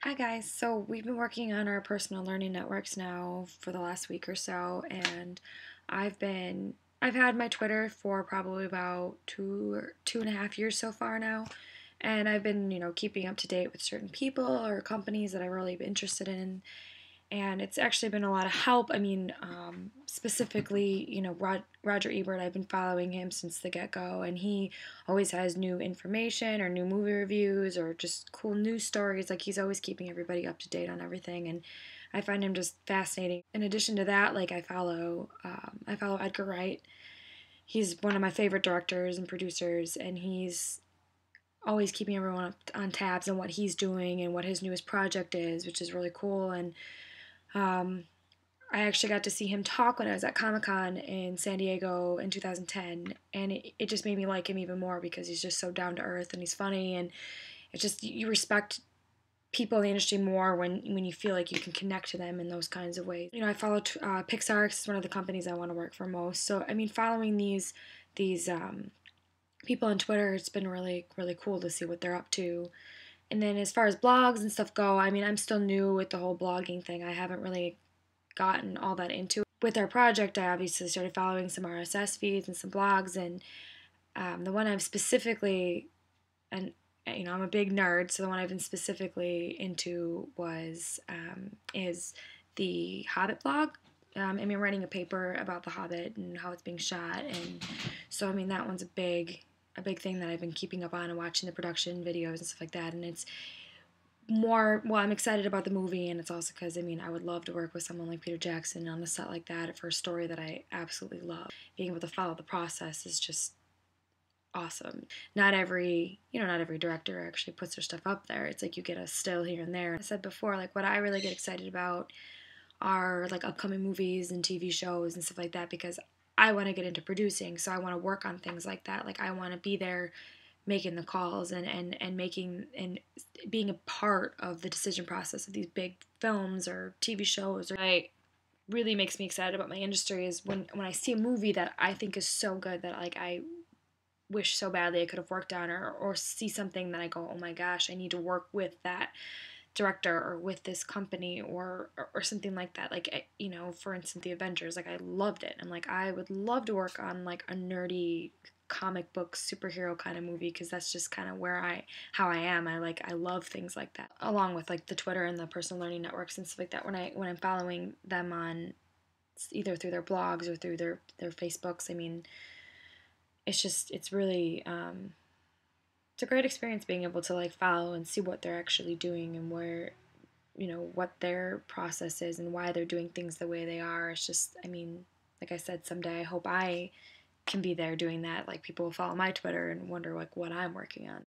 Hi guys, so we've been working on our personal learning networks now for the last week or so, and I've been I've had my Twitter for probably about 2.5 years so far now, and I've been, keeping up to date with certain people or companies that I'm really interested in, and it's actually been a lot of help. I mean, specifically, Roger Ebert, I've been following him since the get-go, and he always has new information or new movie reviews or just cool news stories. Like, he's always keeping everybody up to date on everything, and I find him just fascinating. In addition to that, like, I follow Edgar Wright. He's one of my favorite directors and producers, and he's always keeping everyone up on tabs on what he's doing and what his newest project is, which is really cool. And um, I actually got to see him talk when I was at Comic Con in San Diego in 2010, and it just made me like him even more because he's just so down to earth and he's funny, and it's just you respect people in the industry more when you feel like you can connect to them in those kinds of ways. I follow Pixar 'cause it's one of the companies I want to work for most. So I mean, following these people on Twitter, it's been really really cool to see what they're up to. And then as far as blogs and stuff go, I mean, I'm still new with the whole blogging thing. I haven't really gotten all that into it. With our project, I obviously started following some RSS feeds and some blogs, and the one I've specifically, and I'm a big nerd, so the one I've been specifically into is the Hobbit blog. I'm writing a paper about the Hobbit and how it's being shot, and so I mean that one's a big thing that I've been keeping up on and watching the production videos and stuff like that, and it's more, well, I'm excited about the movie, and it's also because I mean I would love to work with someone like Peter Jackson on a set like that for a story that I absolutely love. Being able to follow the process is just awesome. Not every director actually puts their stuff up there. It's like you get a still here and there. I said before, like, what I really get excited about are like upcoming movies and TV shows and stuff like that, because I want to get into producing, so I want to work on things like that. Like, I want to be there making the calls and making and being a part of the decision process of these big films or TV shows. I really makes me excited about my industry is when I see a movie that I think is so good that like I wish so badly I could have worked on, or see something that I go, oh my gosh, I need to work with that director or with this company, or something like that. Like, for instance, the Avengers, like, I loved it. I'm like, I would love to work on like a nerdy comic book superhero kind of movie, because that's just kind of how I am. I love things like that, along with like the Twitter and the personal learning networks and stuff like that. When I'm following them on either through their blogs or through their Facebooks, I mean, it's really it's a great experience being able to like follow and see what they're actually doing, and where, what their process is and why they're doing things the way they are. It's just, I mean, like I said, someday I hope I can be there doing that. Like, people will follow my Twitter and wonder like what I'm working on.